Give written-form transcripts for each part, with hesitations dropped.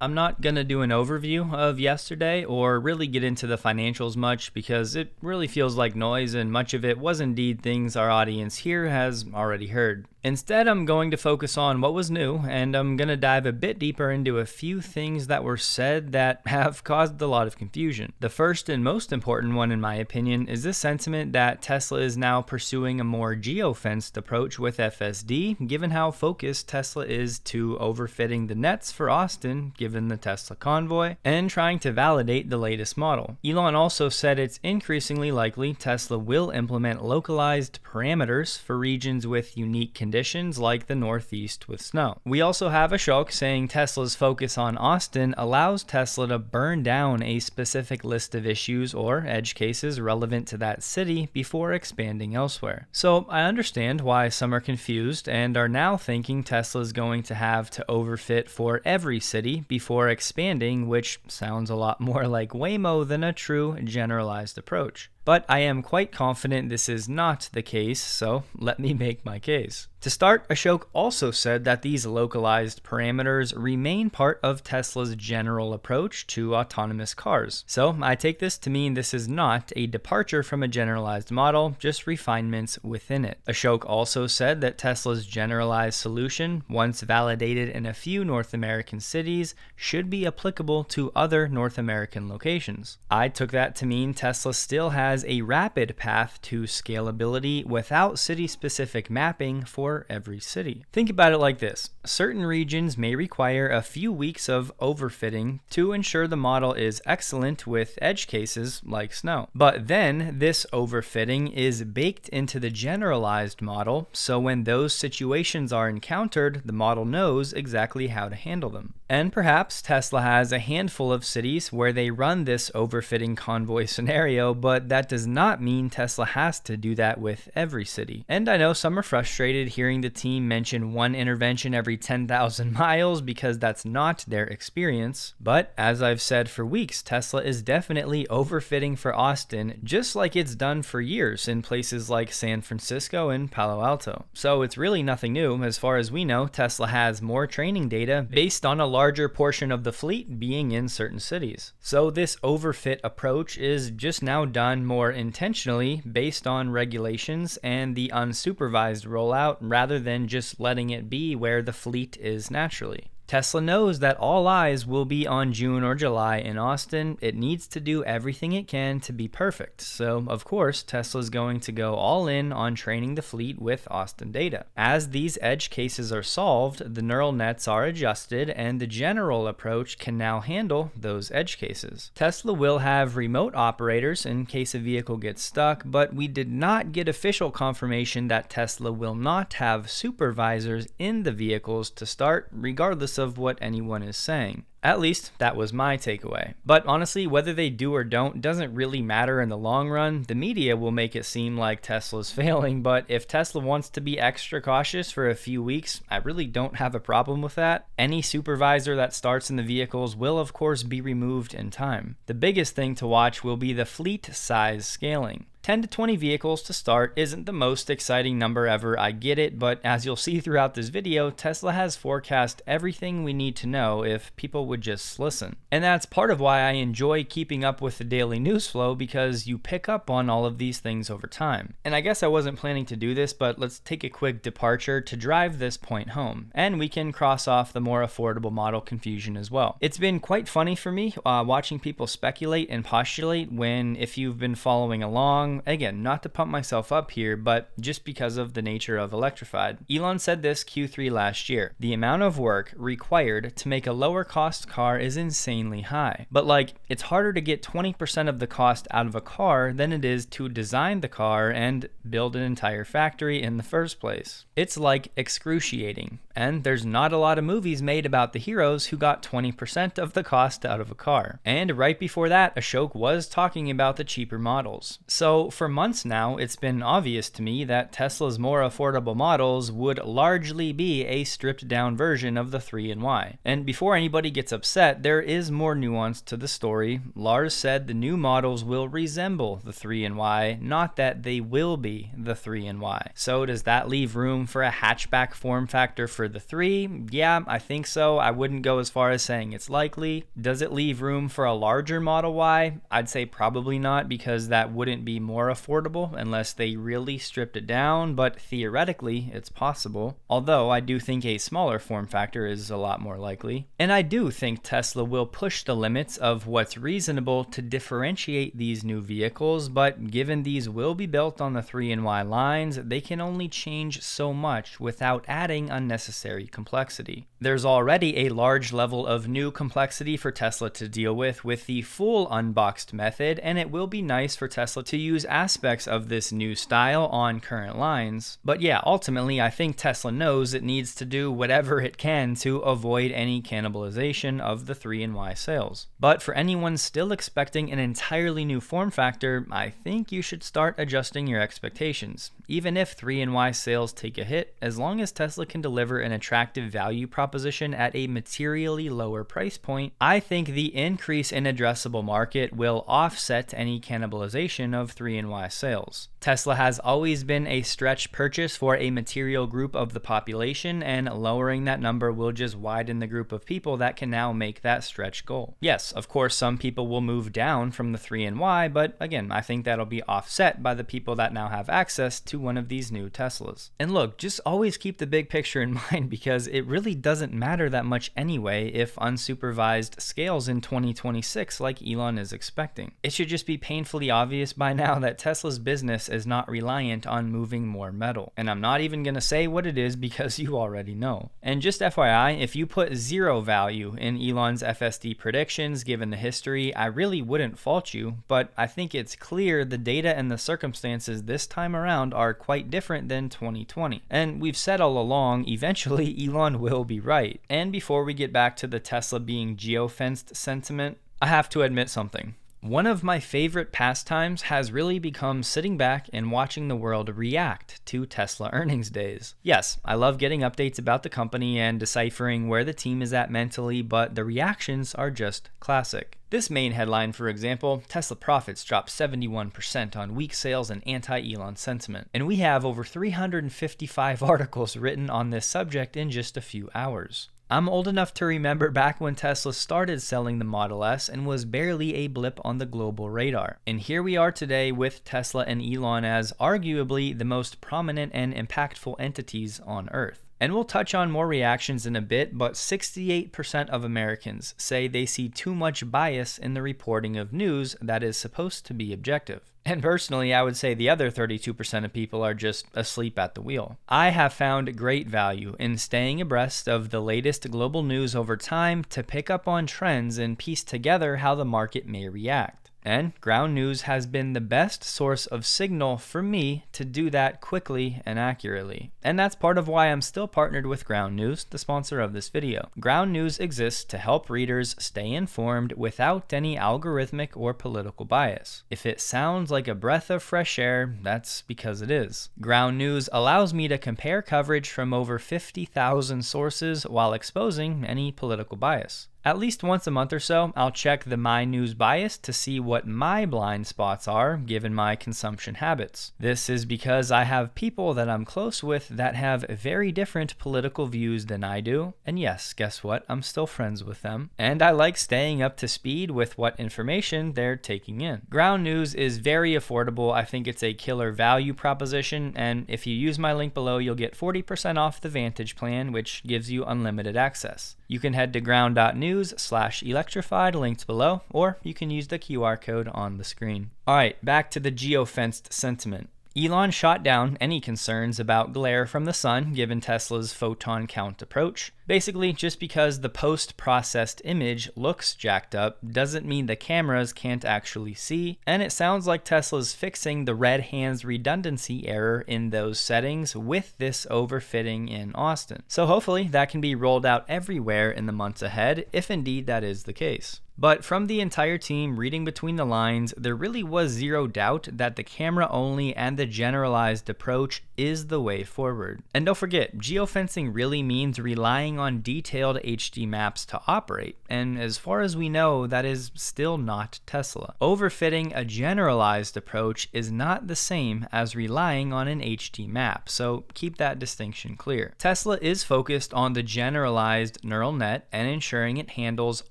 I'm not going to do an overview of yesterday or really get into the financials much because it really feels like noise and much of it was indeed things our audience here has already heard. Instead, I'm going to focus on what was new, and I'm going to dive a bit deeper into a few things that were said that have caused a lot of confusion. The first and most important one, in my opinion, is this sentiment that Tesla is now pursuing a more geo-fenced approach with FSD, given how focused Tesla is to overfitting the nets for Austin, given the Tesla convoy, and trying to validate the latest model. Elon also said it's increasingly likely Tesla will implement localized parameters for regions with unique conditions like the Northeast with snow. We also have Ashok saying Tesla's focus on Austin allows Tesla to burn down a specific list of issues or edge cases relevant to that city before expanding elsewhere. So I understand why some are confused and are now thinking Tesla's going to have to overfit for every city before expanding, which sounds a lot more like Waymo than a true generalized approach. But I am quite confident this is not the case, so let me make my case. To start, Ashok also said that these localized parameters remain part of Tesla's general approach to autonomous cars. So I take this to mean this is not a departure from a generalized model, just refinements within it. Ashok also said that Tesla's generalized solution, once validated in a few North American cities, should be applicable to other North American locations. I took that to mean Tesla still has a rapid path to scalability without city-specific mapping for every city. Think about it like this. Certain regions may require a few weeks of overfitting to ensure the model is excellent with edge cases like snow. But then this overfitting is baked into the generalized model, so when those situations are encountered, the model knows exactly how to handle them. And perhaps Tesla has a handful of cities where they run this overfitting convoy scenario, but that does not mean Tesla has to do that with every city. And I know some are frustrated hearing the team mention one intervention every 10,000 miles because that's not their experience. But as I've said for weeks, Tesla is definitely overfitting for Austin, just like it's done for years in places like San Francisco and Palo Alto. So it's really nothing new. As far as we know, Tesla has more training data based on a larger portion of the fleet being in certain cities. So this overfit approach is just now done more intentionally based on regulations and the unsupervised rollout rather than just letting it be where the fleet is naturally. Tesla knows that all eyes will be on June or July in Austin. It needs to do everything it can to be perfect. So, of course, Tesla's going to go all in on training the fleet with Austin data. As these edge cases are solved, the neural nets are adjusted, and the general approach can now handle those edge cases. Tesla will have remote operators in case a vehicle gets stuck, but we did not get official confirmation that Tesla will not have supervisors in the vehicles to start, regardless of what anyone is saying. At least, that was my takeaway. But honestly, whether they do or don't doesn't really matter in the long run. The media will make it seem like Tesla's failing, but if Tesla wants to be extra cautious for a few weeks, I really don't have a problem with that. Any supervisor that starts in the vehicles will of course be removed in time. The biggest thing to watch will be the fleet size scaling. 10 to 20 vehicles to start isn't the most exciting number ever, I get it, but as you'll see throughout this video, Tesla has forecast everything we need to know if people would just listen. And that's part of why I enjoy keeping up with the daily news flow, because you pick up on all of these things over time. And I guess I wasn't planning to do this, but let's take a quick departure to drive this point home, and we can cross off the more affordable model confusion as well. It's been quite funny for me watching people speculate and postulate when, if you've been following along, again, not to pump myself up here, but just because of the nature of Electrified. Elon said this Q3 last year. The amount of work required to make a lower cost car is insanely high. But like, it's harder to get 20% of the cost out of a car than it is to design the car and build an entire factory in the first place. It's like excruciating. And there's not a lot of movies made about the heroes who got 20% of the cost out of a car. And right before that, Ashok was talking about the cheaper models. So So for months now, it's been obvious to me that Tesla's more affordable models would largely be a stripped down version of the 3NY. And before anybody gets upset, there is more nuance to the story. Lars said the new models will resemble the 3NY, not that they will be the 3NY. So does that leave room for a hatchback form factor for the 3? Yeah, I think so. I wouldn't go as far as saying it's likely. Does it leave room for a larger Model Y? I'd say probably not, because that wouldn't be more affordable unless they really stripped it down, but theoretically it's possible. Although I do think a smaller form factor is a lot more likely. And I do think Tesla will push the limits of what's reasonable to differentiate these new vehicles, but given these will be built on the 3NY lines, they can only change so much without adding unnecessary complexity. There's already a large level of new complexity for Tesla to deal with the full unboxed method, and it will be nice for Tesla to use aspects of this new style on current lines. But yeah, ultimately I think Tesla knows it needs to do whatever it can to avoid any cannibalization of the 3NY sales. But for anyone still expecting an entirely new form factor, I think you should start adjusting your expectations. Even if 3NY sales take a hit, as long as Tesla can deliver an attractive value proposition at a materially lower price point, I think the increase in addressable market will offset any cannibalization of 3NY sales. Tesla has always been a stretch purchase for a material group of the population, and lowering that number will just widen the group of people that can now make that stretch goal. Yes, of course, some people will move down from the 3NY, but again, I think that'll be offset by the people that now have access to one of these new Teslas. And look, just always keep the big picture in mind, because it really doesn't matter that much anyway if unsupervised scales in 2026 like Elon is expecting. It should just be painfully obvious by now that Tesla's business is not reliant on moving more metal. And I'm not even going to say what it is, because you already know. And just FYI, if you put zero value in Elon's FSD predictions given the history, I really wouldn't fault you, but I think it's clear the data and the circumstances this time around are quite different than 2020. And we've said all along, eventually Elon will be right. And before we get back to the Tesla being geofenced sentiment, I have to admit something. One of my favorite pastimes has really become sitting back and watching the world react to Tesla earnings days. Yes, I love getting updates about the company and deciphering where the team is at mentally, but the reactions are just classic. This main headline, for example, Tesla profits dropped 71% on weak sales and anti-Elon sentiment. And we have over 355 articles written on this subject in just a few hours. I'm old enough to remember back when Tesla started selling the Model S and was barely a blip on the global radar. And here we are today with Tesla and Elon as arguably the most prominent and impactful entities on Earth. And we'll touch on more reactions in a bit, but 68% of Americans say they see too much bias in the reporting of news that is supposed to be objective. And personally, I would say the other 32% of people are just asleep at the wheel. I have found great value in staying abreast of the latest global news over time to pick up on trends and piece together how the market may react. And Ground News has been the best source of signal for me to do that quickly and accurately. And that's part of why I'm still partnered with Ground News, the sponsor of this video. Ground News exists to help readers stay informed without any algorithmic or political bias. If it sounds like a breath of fresh air, that's because it is. Ground News allows me to compare coverage from over 50,000 sources while exposing any political bias. At least once a month or so, I'll check the My News bias to see what my blind spots are given my consumption habits. This is because I have people that I'm close with that have very different political views than I do. And yes, guess what? I'm still friends with them. And I like staying up to speed with what information they're taking in. Ground News is very affordable. I think it's a killer value proposition. And if you use my link below, you'll get 40% off the Vantage plan, which gives you unlimited access. You can head to ground.news/electrified, linked below, or you can use the QR code on the screen. Alright, back to the geofenced sentiment. Elon shot down any concerns about glare from the sun given Tesla's photon count approach, Basically, just because the post-processed image looks jacked up doesn't mean the cameras can't actually see, and it sounds like Tesla's fixing the red hands redundancy error in those settings with this overfitting in Austin. So hopefully that can be rolled out everywhere in the months ahead, if indeed that is the case. But from the entire team reading between the lines, there really was zero doubt that the camera only and the generalized approach is the way forward. And don't forget, geofencing really means relying on detailed HD maps to operate, and as far as we know, that is still not Tesla. Overfitting a generalized approach is not the same as relying on an HD map, so keep that distinction clear. Tesla is focused on the generalized neural net and ensuring it handles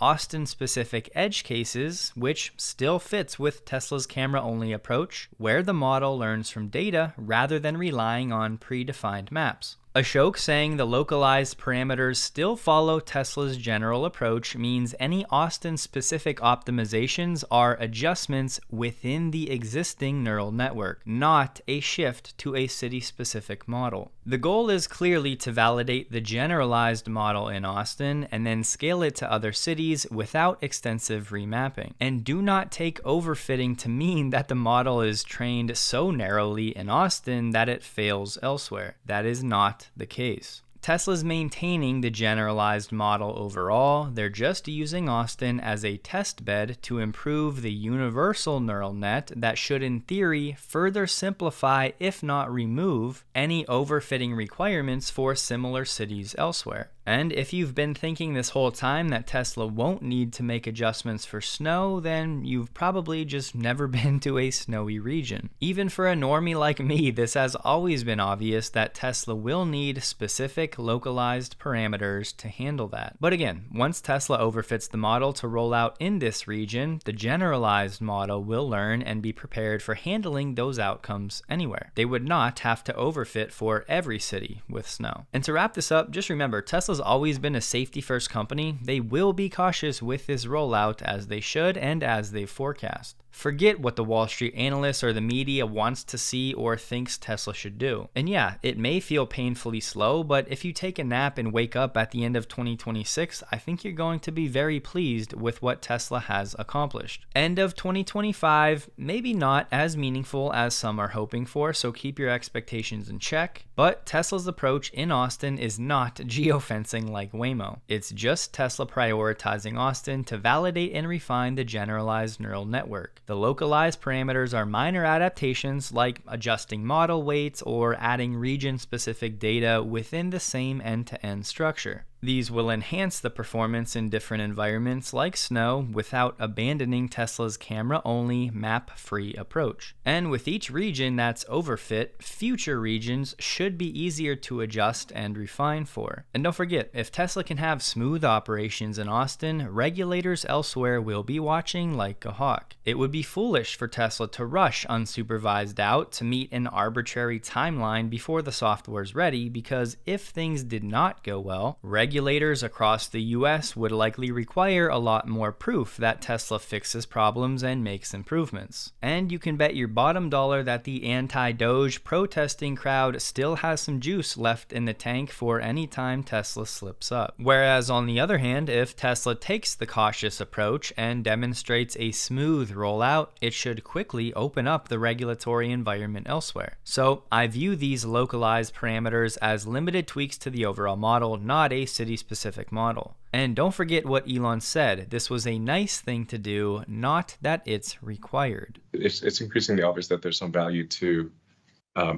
Austin-specific edge cases, which still fits with Tesla's camera-only approach, where the model learns from data rather than relying on predefined maps. Ashok saying the localized parameters still follow Tesla's general approach means any Austin-specific optimizations are adjustments within the existing neural network, not a shift to a city-specific model. The goal is clearly to validate the generalized model in Austin and then scale it to other cities without extensive remapping. And do not take overfitting to mean that the model is trained so narrowly in Austin that it fails elsewhere. That is not the case. Tesla's maintaining the generalized model overall, they're just using Austin as a test bed to improve the universal neural net that should in theory further simplify, if not remove, any overfitting requirements for similar cities elsewhere. And if you've been thinking this whole time that Tesla won't need to make adjustments for snow, then you've probably just never been to a snowy region. Even for a normie like me, this has always been obvious that Tesla will need specific localized parameters to handle that. But again, once Tesla overfits the model to roll out in this region, the generalized model will learn and be prepared for handling those outcomes anywhere. They would not have to overfit for every city with snow. And to wrap this up, just remember, Tesla's always been a safety-first company. They will be cautious with this rollout as they should and as they forecast. Forget what the Wall Street analysts or the media wants to see or thinks Tesla should do. And yeah, it may feel painfully slow, but if you take a nap and wake up at the end of 2026, I think you're going to be very pleased with what Tesla has accomplished. End of 2025, maybe not as meaningful as some are hoping for, so keep your expectations in check. But Tesla's approach in Austin is not geofencing like Waymo. It's just Tesla prioritizing Austin to validate and refine the generalized neural network. The localized parameters are minor adaptations like adjusting model weights or adding region-specific data within the same end-to-end structure. These will enhance the performance in different environments like snow without abandoning Tesla's camera-only, map-free approach. And with each region that's overfit, future regions should be easier to adjust and refine for. And don't forget, if Tesla can have smooth operations in Austin, regulators elsewhere will be watching like a hawk. It would be foolish for Tesla to rush unsupervised out to meet an arbitrary timeline before the software's ready, because if things did not go well, regulators across the US would likely require a lot more proof that Tesla fixes problems and makes improvements. And you can bet your bottom dollar that the anti-Doge protesting crowd still has some juice left in the tank for any time Tesla slips up. Whereas on the other hand, if Tesla takes the cautious approach and demonstrates a smooth rollout, it should quickly open up the regulatory environment elsewhere. So I view these localized parameters as limited tweaks to the overall model, not a city-specific model. And don't forget what Elon said. This was a nice thing to do, not that it's required. It's increasingly obvious that there's some value to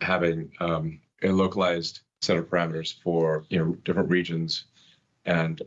having a localized set of parameters for different regions and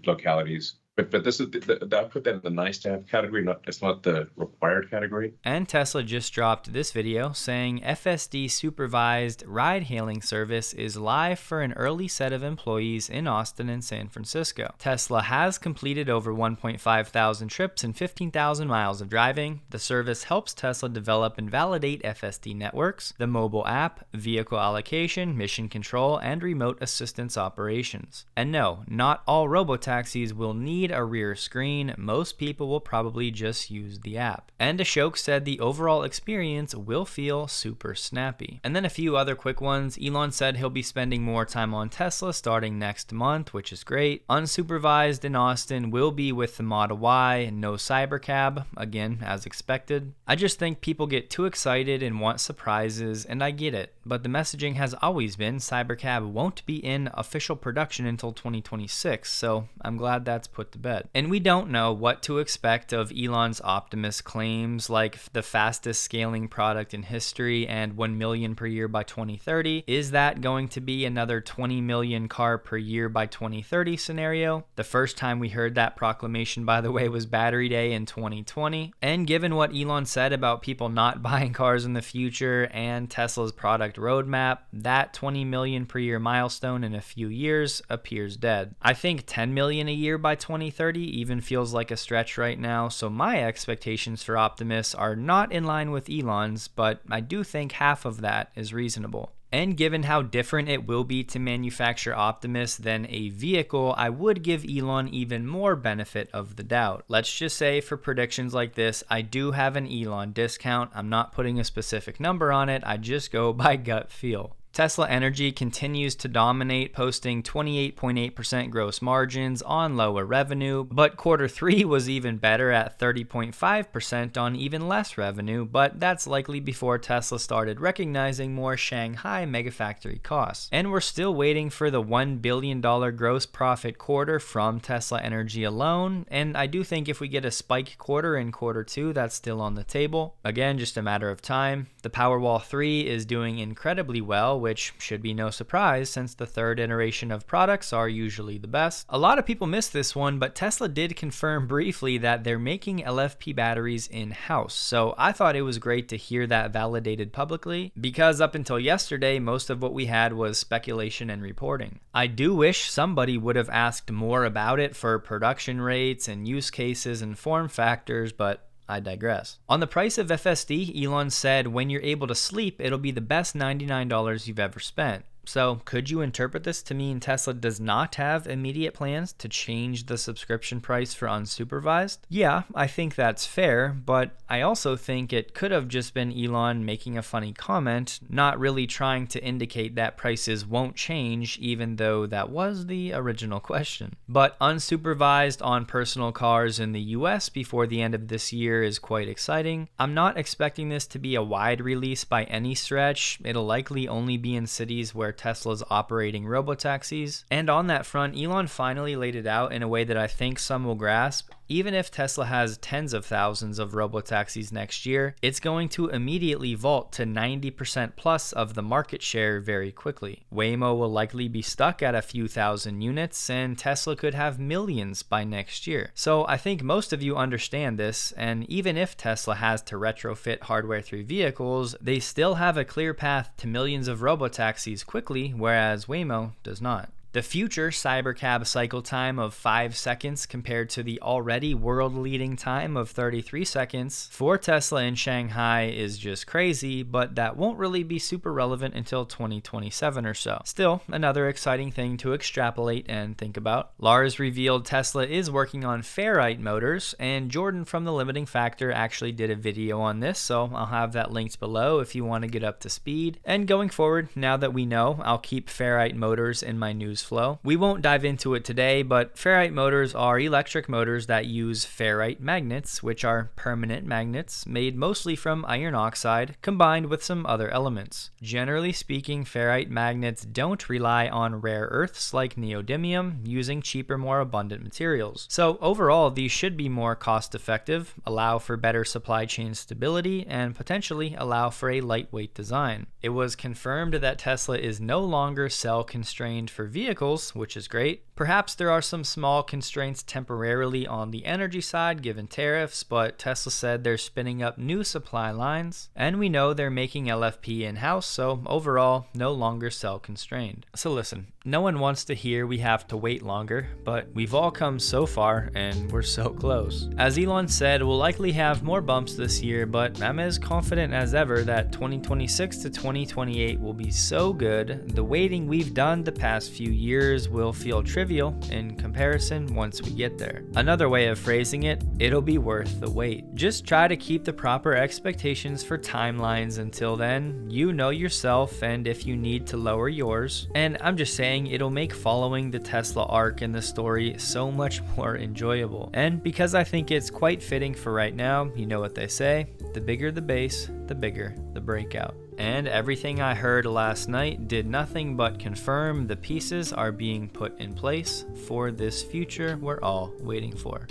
localities. But this is I put that in the nice to have category. It's not the required category. And Tesla just dropped this video saying FSD supervised ride hailing service is live for an early set of employees in Austin and San Francisco. Tesla has completed over 1.5 thousand trips and 15,000 miles of driving. The service helps Tesla develop and validate FSD networks, the mobile app, vehicle allocation, mission control, and remote assistance operations. And no, not all robotaxis will need need a rear screen, most people will probably just use the app. And Ashok said the overall experience will feel super snappy. And then a few other quick ones. Elon said he'll be spending more time on Tesla starting next month, which is great. Unsupervised in Austin will be with the Model Y, no Cybercab, again, as expected. I just think people get too excited and want surprises, and I get it. But the messaging has always been Cybercab won't be in official production until 2026, so I'm glad that's put to bed. And we don't know what to expect of Elon's Optimus claims, like the fastest scaling product in history and 1 million per year by 2030. Is that going to be another 20 million car per year by 2030 scenario? The first time we heard that proclamation, by the way, was Battery Day in 2020. And given what Elon said about people not buying cars in the future and Tesla's product roadmap, that 20 million per year milestone in a few years appears dead. I think 10 million a year by 2030 even feels like a stretch right now, so my expectations for Optimus are not in line with Elon's, but I do think half of that is reasonable. And given how different it will be to manufacture Optimus than a vehicle, I would give Elon even more benefit of the doubt. Let's just say for predictions like this, I do have an Elon discount. I'm not putting a specific number on it, I just go by gut feel. Tesla Energy continues to dominate, posting 28.8% gross margins on lower revenue, but Q3 was even better at 30.5% on even less revenue, but that's likely before Tesla started recognizing more Shanghai megafactory costs. And we're still waiting for the $1 billion gross profit quarter from Tesla Energy alone, and I do think if we get a spike quarter in Q2, that's still on the table. Again, just a matter of time. The Powerwall 3 is doing incredibly well, which should be no surprise since the third iteration of products are usually the best. A lot of people missed this one, but Tesla did confirm briefly that they're making LFP batteries in-house. So I thought it was great to hear that validated publicly, because up until yesterday, most of what we had was speculation and reporting. I do wish somebody would have asked more about it for production rates and use cases and form factors, but I digress. On the price of FSD, Elon said when you're able to sleep, it'll be the best $99 you've ever spent. So could you interpret this to mean Tesla does not have immediate plans to change the subscription price for unsupervised? Yeah, I think that's fair, but I also think it could have just been Elon making a funny comment, not really trying to indicate that prices won't change, even though that was the original question. But unsupervised on personal cars in the US before the end of this year is quite exciting. I'm not expecting this to be a wide release by any stretch. It'll likely only be in cities where Tesla's operating robotaxis. And on that front, Elon finally laid it out in a way that I think some will grasp. Even if Tesla has tens of thousands of robotaxis next year, it's going to immediately vault to 90% plus of the market share very quickly. Waymo will likely be stuck at a few thousand units, and Tesla could have millions by next year. So I think most of you understand this, and even if Tesla has to retrofit hardware through vehicles, they still have a clear path to millions of robotaxis quickly, whereas Waymo does not. The future Cybercab cycle time of 5 seconds compared to the already world-leading time of 33 seconds for Tesla in Shanghai is just crazy, but that won't really be super relevant until 2027 or so. Still, another exciting thing to extrapolate and think about. Lars revealed Tesla is working on ferrite motors, and Jordan from The Limiting Factor actually did a video on this, so I'll have that linked below if you want to get up to speed. And going forward, now that we know, I'll keep ferrite motors in my news flow. We won't dive into it today, but ferrite motors are electric motors that use ferrite magnets, which are permanent magnets made mostly from iron oxide combined with some other elements. Generally speaking, ferrite magnets don't rely on rare earths like neodymium, using cheaper, more abundant materials. So overall, these should be more cost effective, allow for better supply chain stability, and potentially allow for a lightweight design. It was confirmed that Tesla is no longer cell constrained for vehicles, which is great. Perhaps there are some small constraints temporarily on the energy side given tariffs, but Tesla said they're spinning up new supply lines, and we know they're making LFP in-house, so overall, no longer cell constrained. So listen, No one wants to hear we have to wait longer, but we've all come so far and we're so close. As Elon said, we'll likely have more bumps this year, but I'm as confident as ever that 2026 to 2028 will be so good, the waiting we've done the past few years will feel trivial in comparison once we get there. Another way of phrasing it, it'll be worth the wait. Just try to keep the proper expectations for timelines until then. You know yourself, and if you need to lower yours. And I'm just saying, it'll make following the Tesla arc in the story so much more enjoyable. And because I think it's quite fitting for right now, you know what they say, the bigger the base, the bigger the breakout. And everything I heard last night did nothing but confirm the pieces are being put in place for this future we're all waiting for.